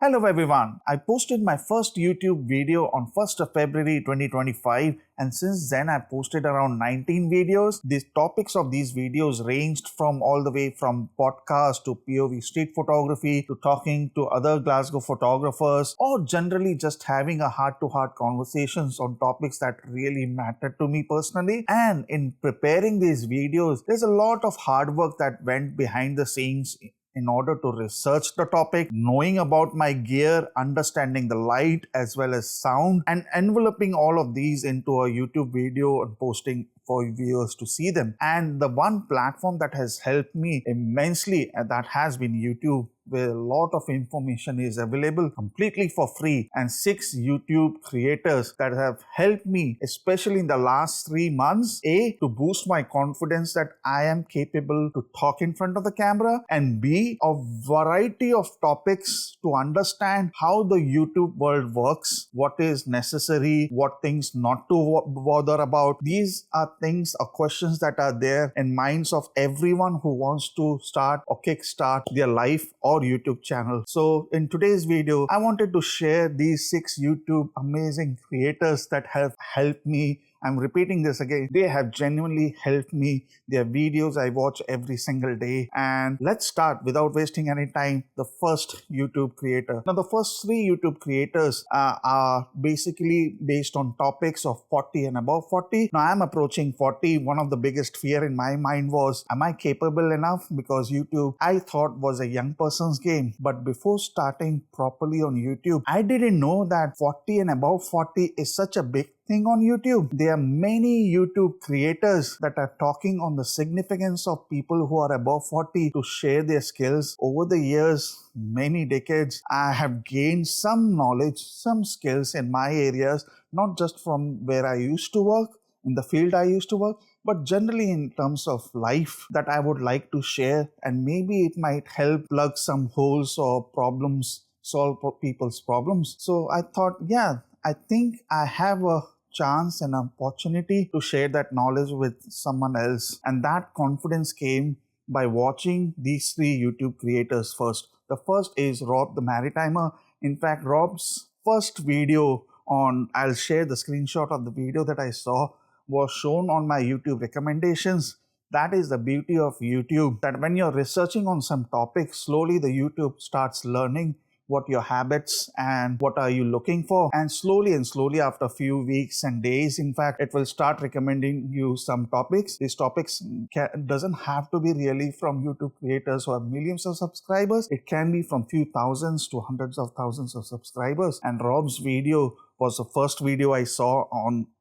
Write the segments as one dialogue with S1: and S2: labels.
S1: Hello everyone, I posted my first YouTube video on 1st of February 2025 and since then I've posted around 19 videos. The topics of these videos ranged from all the way from podcast to POV street photography to talking to other Glasgow photographers or generally just having a heart-to-heart conversations on topics that really mattered to me personally. And in preparing these videos, there's a lot of hard work that went behind the scenes in order to research the topic, knowing about my gear, understanding the light as well as sound, and enveloping all of these into a YouTube video and posting for viewers to see them. And the one platform that has helped me immensely, that has been YouTube, where a lot of information is available completely for free, and 6 YouTube creators that have helped me, especially in the last 3 months, A, to boost my confidence that I am capable to talk in front of the camera, and B, a variety of topics to understand how the YouTube world works, what is necessary, what things not to bother about. These are things or questions that are there in minds of everyone who wants to start or kickstart their life or YouTube channel. So in today's video, I wanted to share these 6 YouTube amazing creators that have helped me. I'm repeating this again. They have genuinely helped me. Their videos I watch every single day. And let's start without wasting any time. The first YouTube creator. Now the first 3 YouTube creators are basically based on topics of 40 and above 40. Now I'm approaching 40. One of the biggest fear in my mind was, am I capable enough? Because YouTube I thought was a young person's game. But before starting properly on YouTube, I didn't know that 40 and above 40 is such a big thing on YouTube. There are many YouTube creators that are talking on the significance of people who are above 40 to share their skills. Over the years, many decades, I have gained some knowledge, some skills in my areas, not just from where I used to work, in the field I used to work, but generally in terms of life that I would like to share, and maybe it might help plug some holes or problems, solve people's problems. So I thought, yeah, I think I have a chance and opportunity to share that knowledge with someone else. And that confidence came by watching these 3 YouTube creators first. The first is Rob the Maritimer. In fact, Rob's first video I'll share the screenshot of the video that I saw, was shown on my YouTube recommendations. That is the beauty of YouTube, that when you're researching on some topic, slowly the YouTube starts learning what your habits and what are you looking for, and slowly after a few weeks and days, in fact, it will start recommending you some topics. These topics doesn't have to be really from YouTube creators who have millions of subscribers. It can be from few thousands to hundreds of thousands of subscribers. And Rob's video was the first video I saw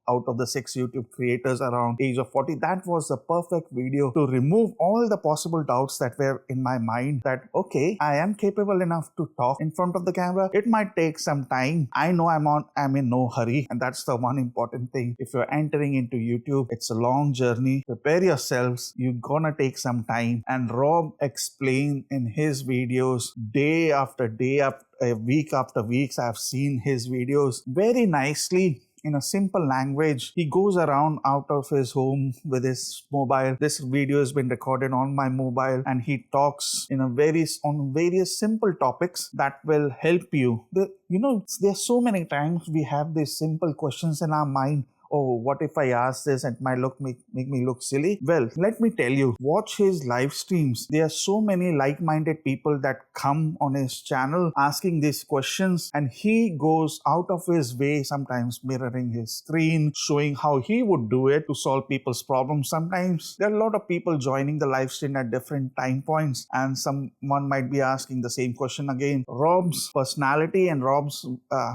S1: out of the 6 YouTube creators around age of 40. That was the perfect video to remove all the possible doubts that were in my mind that, okay, I am capable enough to talk in front of the camera. It might take some time. I know I'm in no hurry. And that's the one important thing. If you're entering into YouTube, it's a long journey. Prepare yourselves. You're gonna take some time. And Rob explained in his videos day after day, week after weeks, I've seen his videos very nicely. In a simple language, he goes around out of his home with his mobile. This video has been recorded on my mobile, and he talks on various simple topics that will help you. There's so many times we have these simple questions in our mind. Oh, what if I ask this? It might make me look silly. Well, let me tell you, watch his live streams. There are so many like-minded people that come on his channel asking these questions, and he goes out of his way, sometimes mirroring his screen, showing how he would do it to solve people's problems. Sometimes there are a lot of people joining the live stream at different time points, and someone might be asking the same question again. Rob's personality and Rob's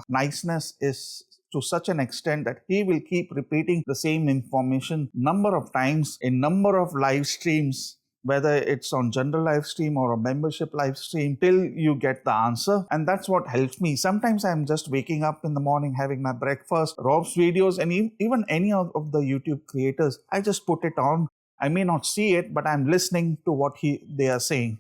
S1: niceness is to such an extent that he will keep repeating the same information number of times in number of live streams, whether it's on general live stream or a membership live stream, till you get the answer. And that's what helps me. Sometimes I'm just waking up in the morning, having my breakfast, Rob's videos, and even any of the YouTube creators, I just put it on. I may not see it, but I'm listening to what they are saying.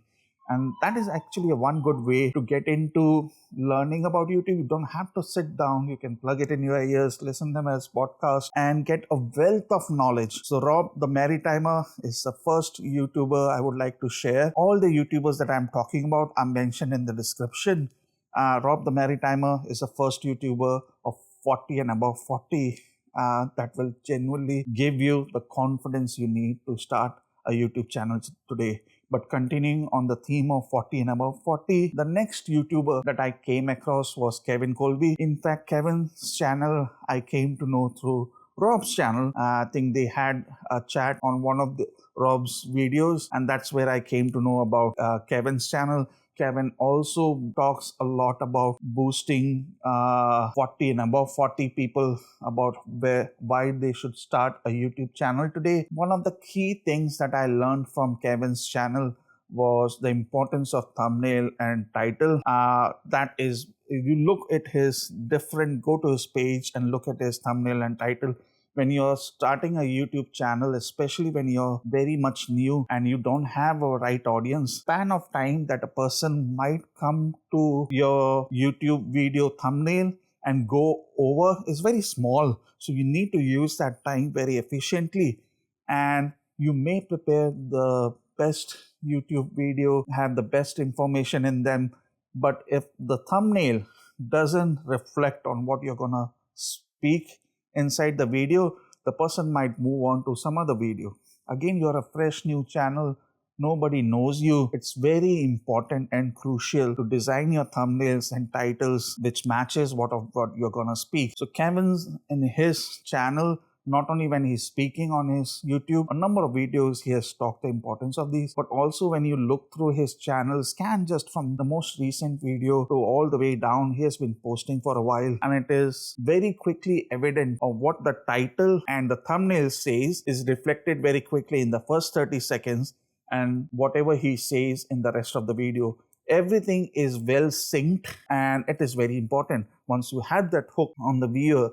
S1: And that is actually one good way to get into learning about YouTube. You don't have to sit down. You can plug it in your ears, listen them as podcasts, and get a wealth of knowledge. So Rob the Maritimer is the first YouTuber I would like to share. All the YouTubers that I'm talking about are mentioned in the description. Rob the Maritimer is the first YouTuber of 40 and above 40 that will genuinely give you the confidence you need to start a YouTube channel today. But continuing on the theme of 40 and above 40, the next YouTuber that I came across was Kevin Colby. In fact, Kevin's channel I came to know through Rob's channel. I think they had a chat on one of Rob's videos, and that's where I came to know about Kevin's channel. Kevin also talks a lot about boosting 40 and above 40 people, about why they should start a YouTube channel today. One of the key things that I learned from Kevin's channel was the importance of thumbnail and title. That is, if you look at his different, go to his page and look at his thumbnail and title. When you're starting a YouTube channel, especially when you're very much new and you don't have a right audience, span of time that a person might come to your YouTube video thumbnail and go over is very small. So you need to use that time very efficiently, and you may prepare the best YouTube video, have the best information in them, but if the thumbnail doesn't reflect on what you're gonna speak inside the video, the person might move on to some other video. Again, you're a fresh new channel, nobody knows you. It's very important and crucial to design your thumbnails and titles which matches what you're gonna speak. So Kevin's in his channel, not only when he's speaking on his YouTube, a number of videos he has talked the importance of these, but also when you look through his channel, scan just from the most recent video to all the way down, he has been posting for a while, and it is very quickly evident of what the title and the thumbnail says is reflected very quickly in the first 30 seconds, and whatever he says in the rest of the video. Everything is well synced, and it is very important. Once you have that hook on the viewer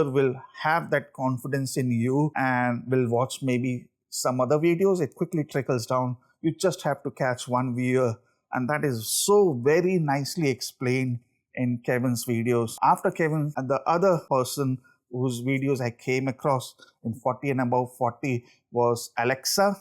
S1: will have that confidence in you and will watch maybe some other videos. It quickly trickles down. You just have to catch one viewer, and that is so very nicely explained in Kevin's videos. After Kevin, and the other person whose videos I came across in 40 and above 40 was Alexa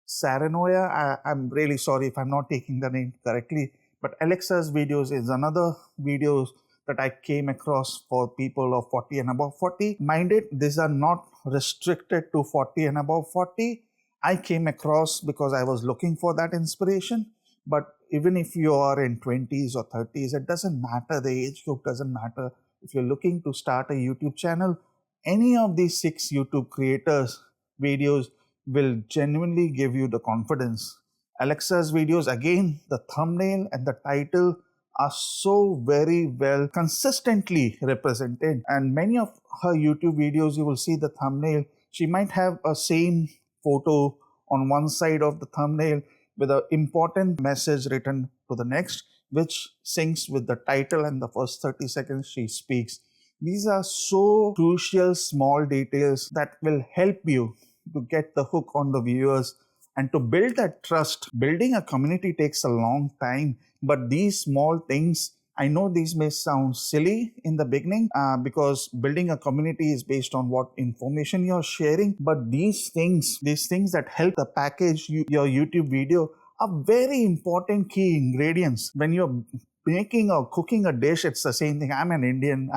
S1: Saranoia. I'm really sorry if I'm not taking the name correctly, but Alexa's videos is another video that I came across for people of 40 and above 40. Mind it, these are not restricted to 40 and above 40. I came across because I was looking for that inspiration. But even if you are in 20s or 30s, it doesn't matter. The age group doesn't matter. If you're looking to start a YouTube channel, any of these 6 YouTube creators' videos will genuinely give you the confidence. Alexa's videos, again, the thumbnail and the title are so very well consistently represented, and many of her YouTube videos, you will see the thumbnail, she might have a same photo on one side of the thumbnail with an important message written to the next, which syncs with the title and the first 30 seconds she speaks. These are so crucial small details that will help you to get the hook on the viewers and to build that trust. Building a community takes a long time, but these small things, I know these may sound silly in the beginning because building a community is based on what information you're sharing, but these things that help the package your YouTube video are very important key ingredients. When you're making or cooking a dish, it's the same thing. I'm an Indian,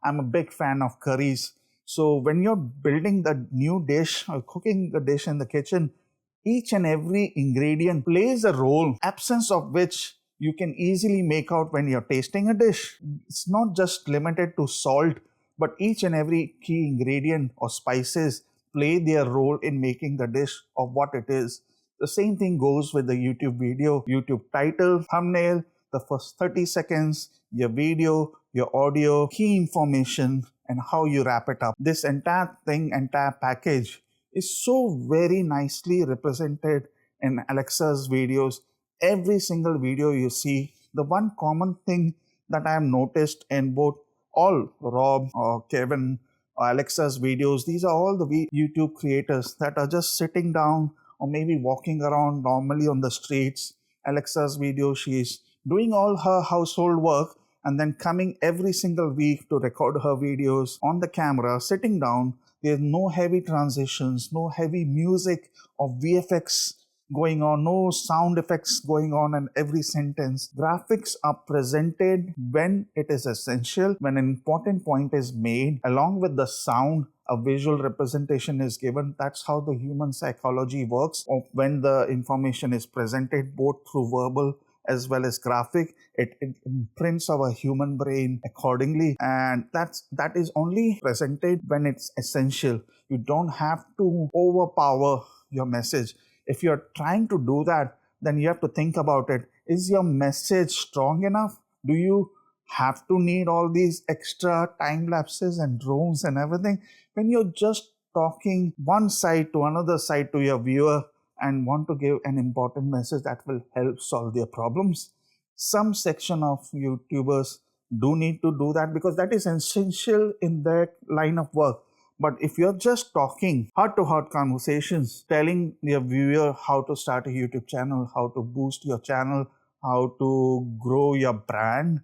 S1: I'm a big fan of curries. So when you're building the new dish or cooking the dish in the kitchen, each and every ingredient plays a role, absence of which you can easily make out when you're tasting a dish. It's not just limited to salt, but each and every key ingredient or spices play their role in making the dish of what it is. The same thing goes with the YouTube video, YouTube title, thumbnail, the first 30 seconds, your video, your audio, key information, and how you wrap it up. This entire package is so very nicely represented in Alexa's videos. Every single video you see, the one common thing that I have noticed in both all Rob or Kevin or Alexa's videos, these are all the YouTube creators that are just sitting down or maybe walking around normally on the streets. Alexa's video, she's doing all her household work and then coming every single week to record her videos on the camera, sitting down. There's no heavy transitions, no heavy music or VFX going on, no sound effects going on in every sentence. Graphics are presented when it is essential, when an important point is made, along with the sound. A visual representation is given. That's how the human psychology works. Of when the information is presented both through verbal as well as graphic, it imprints our human brain accordingly, and that is only presented when it's essential. You don't have to overpower your message. If you're trying to do that, then you have to think about it. Is your message strong enough? Do you have to need all these extra time lapses and drones and everything when you're just talking one side to another side to your viewer and want to give an important message that will help solve their problems? Some section of YouTubers do need to do that because that is essential in their line of work. But if you're just talking heart-to-heart conversations, telling your viewer how to start a YouTube channel, how to boost your channel, how to grow your brand,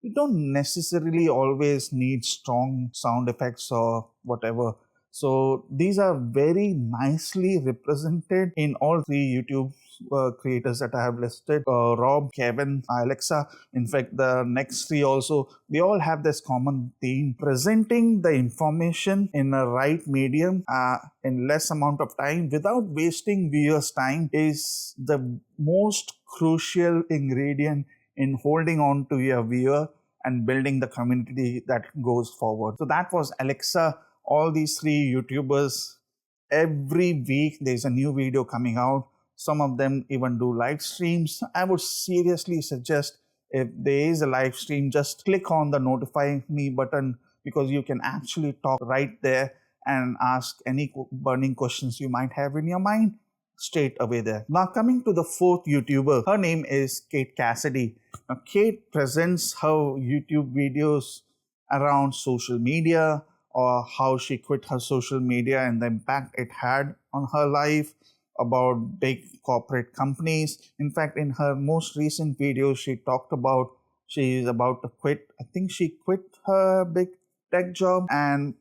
S1: you don't necessarily always need strong sound effects or whatever. So these are very nicely represented in all three YouTube creators that I have listed. Rob, Kevin, Alexa. In fact, the next three also, they all have this common theme. Presenting the information in a right medium in less amount of time without wasting viewers' time is the most crucial ingredient in holding on to your viewer and building the community that goes forward. So that was Alexa. All these three YouTubers, every week there's a new video coming out. Some of them even do live streams. I would seriously suggest, if there is a live stream, just click on the notify me button, because you can actually talk right there and ask any burning questions you might have in your mind straight away there. Now coming to the fourth YouTuber, her name is Kate Cassidy. Now Kate presents her YouTube videos around social media, or how she quit her social media and the impact it had on her life, about big corporate companies. In fact, in her most recent video, she talked about she is about to quit. I think she quit her big tech job, and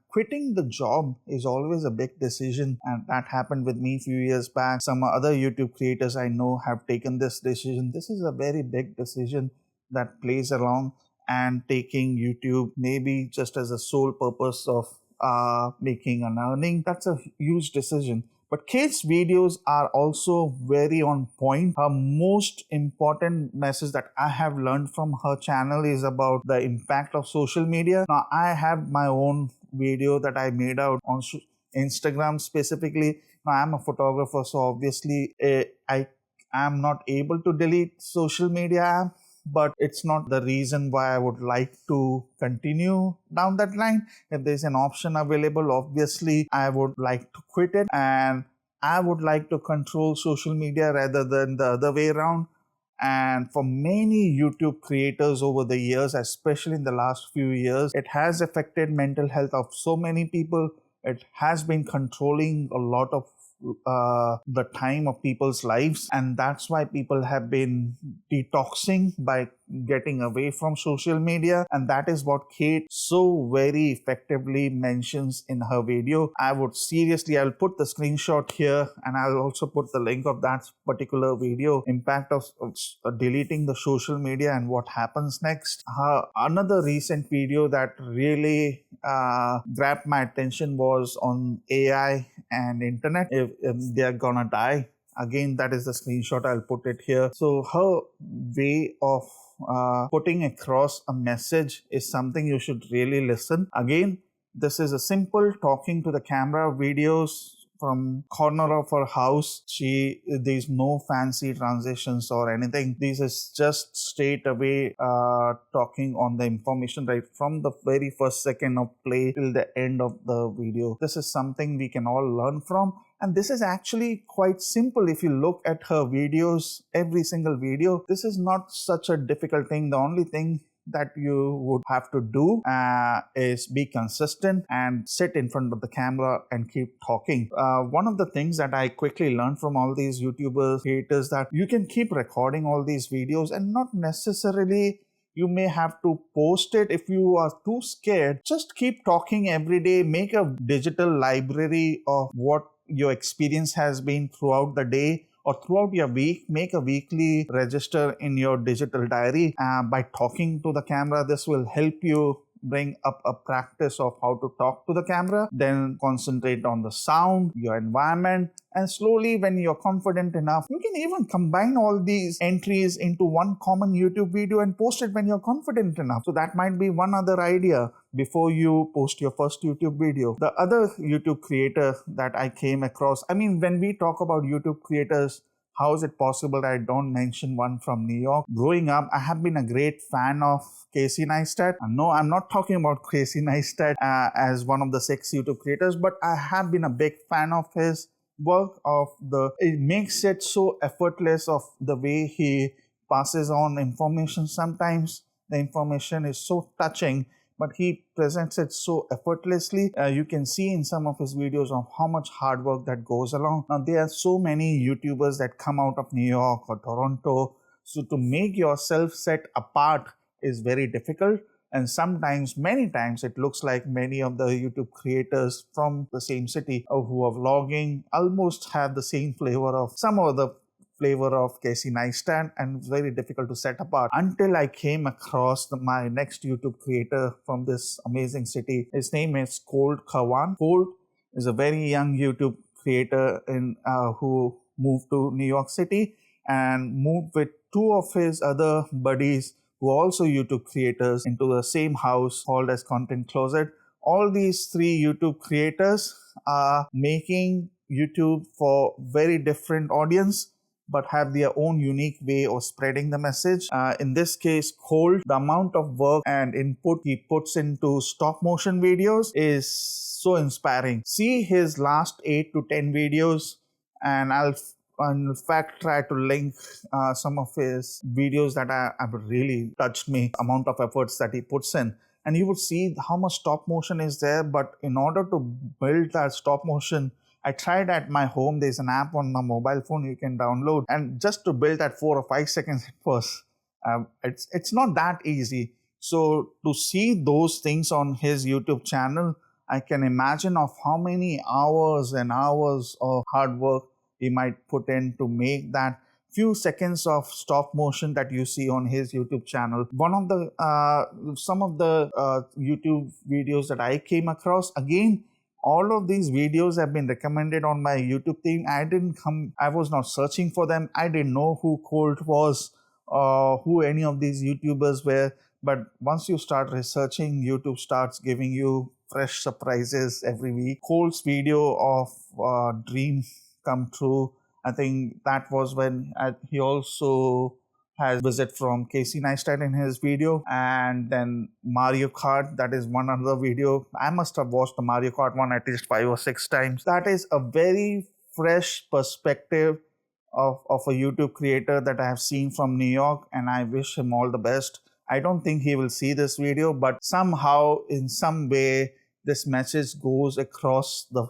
S1: quitting the job is always a big decision, and that happened with me a few years back. Some other YouTube creators I know have taken this decision. This is a very big decision that plays along, and taking YouTube maybe just as a sole purpose of making an earning. That's a huge decision. But Kate's videos are also very on point. Her most important message that I have learned from her channel is about the impact of social media. Now, I have my own video that I made out on Instagram specifically. Now, I'm a photographer, so obviously I am not able to delete social media app, but it's not the reason why I would like to continue down that line. If there's an option available, obviously I would like to quit it, and I would like to control social media rather than the other way around. And for many YouTube creators over the years, especially in the last few years, it has affected mental health of so many people. It has been controlling a lot of the time of people's lives, and that's why people have been detoxing by getting away from social media. And that is what Kate so very effectively mentions in her video. I'll put the screenshot here, and I'll also put the link of that particular video, impact of deleting the social media and what happens next. Another recent video that really grabbed my attention was on AI and internet. If they're gonna die. Again, that is the screenshot. I'll put it here. So her way of putting across a message is something you should really listen. Again, this is a simple talking to the camera videos from corner of her house. There's no fancy transitions or anything. This is just straight away talking on the information right from the very first second of play till the end of the video. This is something we can all learn from. And this is actually quite simple. If you look at her videos, every single video, this is not such a difficult thing. The only thing that you would have to do is be consistent and sit in front of the camera and keep talking. One of the things that I quickly learned from all these YouTubers, creators, that you can keep recording all these videos, and not necessarily you may have to post it. If you are too scared, just keep talking every day. Make a digital library of what your experience has been throughout the day or throughout your week. Make a weekly register in your digital diary. By talking to the camera, this will help you bring up a practice of how to talk to the camera, then concentrate on the sound, your environment, and slowly when you're confident enough, you can even combine all these entries into one common YouTube video and post it when you're confident enough. So that might be one other idea before you post your first YouTube video. The other YouTube creator that I came across, I mean, when we talk about YouTube creators, how is it possible that I don't mention one from New York? Growing up, I have been a great fan of Casey Neistat. No, I'm not talking about Casey Neistat as one of the 6 YouTube creators, but I have been a big fan of his work. It makes it so effortless of the way he passes on information. Sometimes the information is so touching, but he presents it so effortlessly. You can see in some of his videos of how much hard work that goes along. Now, there are so many YouTubers that come out of New York or Toronto. So to make yourself set apart is very difficult. And sometimes, many times, it looks like many of the YouTube creators from the same city who are vlogging almost have the same flavor of some of the flavor of Casey Neistat, and it's very difficult to set apart until I came across my next YouTube creator from this amazing city. His name is Colt ColtKirwan. Colt is a very young YouTube creator who moved to New York City and moved with 2 of his other buddies who are also YouTube creators into the same house called as Content Closet. All these 3 YouTube creators are making YouTube for very different audience, but have their own unique way of spreading the message. In this case, Colt, the amount of work and input he puts into stop motion videos is so inspiring. See his last 8 to 10 videos, and I'll in fact try to link some of his videos that have really touched me, amount of efforts that he puts in. And you would see how much stop motion is there, but in order to build that stop motion, I tried at my home. There's an app on my mobile phone you can download, and just to build that 4 or 5 seconds at first, it's not that easy. So to see those things on his YouTube channel, I can imagine of how many hours and hours of hard work he might put in to make that few seconds of stop motion that you see on his YouTube channel. Some of the YouTube videos that I came across, again, all of these videos have been recommended on my YouTube thing. I was not searching for them. I didn't know who Colt was, who any of these YouTubers were. But once you start researching, YouTube starts giving you fresh surprises every week. Colt's video of Dream Come True, I think that was when he also has visit from Casey Neistat in his video. And then Mario Kart, that is one other video. I must have watched the Mario Kart one at least 5 or 6 times. That is a very fresh perspective of a YouTube creator that I have seen from New York, and I wish him all the best. I don't think he will see this video, but somehow, in some way, this message goes across the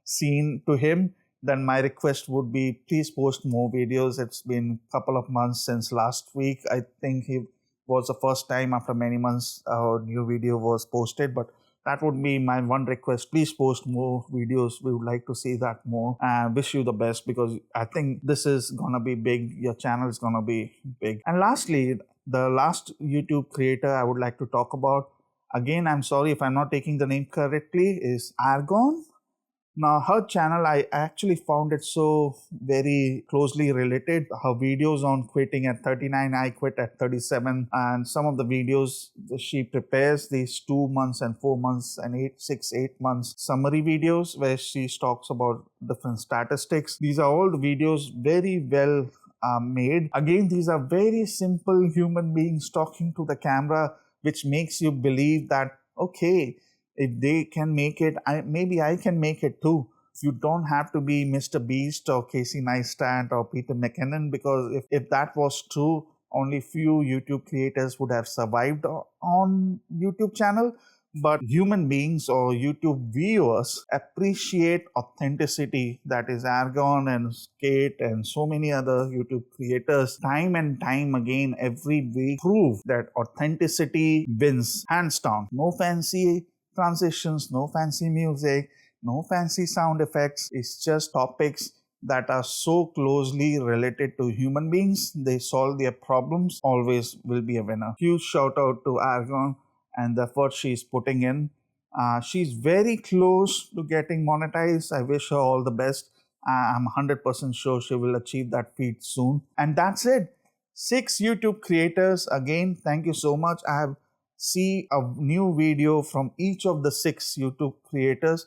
S1: scene to him. Then my request would be, please post more videos. It's been a couple of months since last week. I think he was the first time after many months a new video was posted, but that would be my one request. Please post more videos. We would like to see that more. And wish you the best, because I think this is gonna be big. Your channel is gonna be big. And lastly, the last YouTube creator I would like to talk about, again, I'm sorry if I'm not taking the name correctly, is Argonn. Now, her channel, I actually found it so very closely related. Her videos on quitting at 39, I quit at 37. And some of the videos she prepares, these 2 months and 4 months and 8 months summary videos where she talks about different statistics. These are all the videos very well made. Again, these are very simple human beings talking to the camera, which makes you believe that, okay, if they can make it, maybe I can make it too. You don't have to be Mr. Beast or Casey Neistat or Peter McKinnon, because if that was true, only few YouTube creators would have survived on YouTube channel. But human beings or YouTube viewers appreciate authenticity. That is Argonn and Kate and so many other YouTube creators time and time again every week prove that authenticity wins hands down. No fancy transitions, no fancy music, No fancy sound effects. It's just topics that are so closely related to human beings. They solve their problems. Always will be a winner. Huge shout out to Argonn and the effort she's putting in. She's very close to getting monetized. I wish her all the best. I'm 100% sure she will achieve that feat soon. And that's it. 6 YouTube creators. Again, thank you so much. I have see a new video from each of the 6 YouTube creators.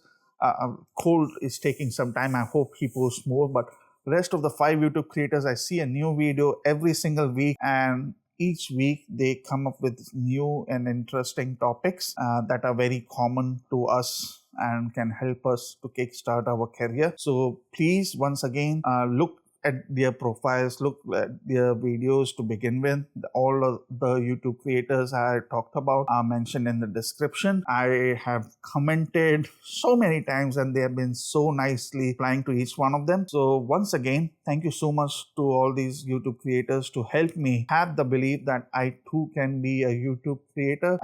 S1: Colt is taking some time. I hope he posts more, but rest of the 5 YouTube creators, I see a new video every single week, and each week they come up with new and interesting topics that are very common to us and can help us to kickstart our career. So please, once again, look at their profiles, look at their videos to begin with. All of the YouTube creators I talked about are mentioned in the description. I have commented so many times and they have been so nicely replying to each one of them. So once again, thank you so much to all these YouTube creators to help me have the belief that I too can be a YouTube creator.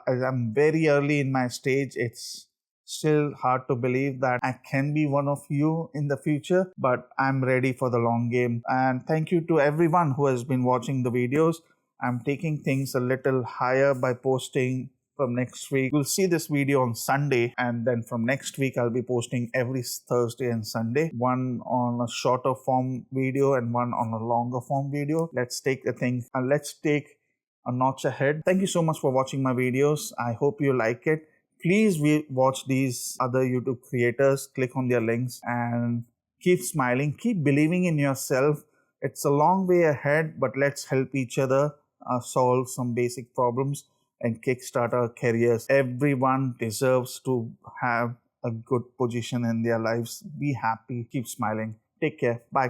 S1: As I'm very early in my stage, it's still hard to believe that I can be one of you in the future, but I'm ready for the long game. And thank you to everyone who has been watching the videos. I'm taking things a little higher by posting from next week. You'll see this video on Sunday, and then from next week I'll be posting every Thursday and Sunday, one on a shorter form video and one on a longer form video. Let's take the thing and let's take a notch ahead. Thank you so much for watching my videos. I hope you like it. Please watch these other YouTube creators, click on their links and keep smiling, keep believing in yourself. It's a long way ahead, but let's help each other solve some basic problems and kickstart our careers. Everyone deserves to have a good position in their lives. Be happy, keep smiling. Take care. Bye.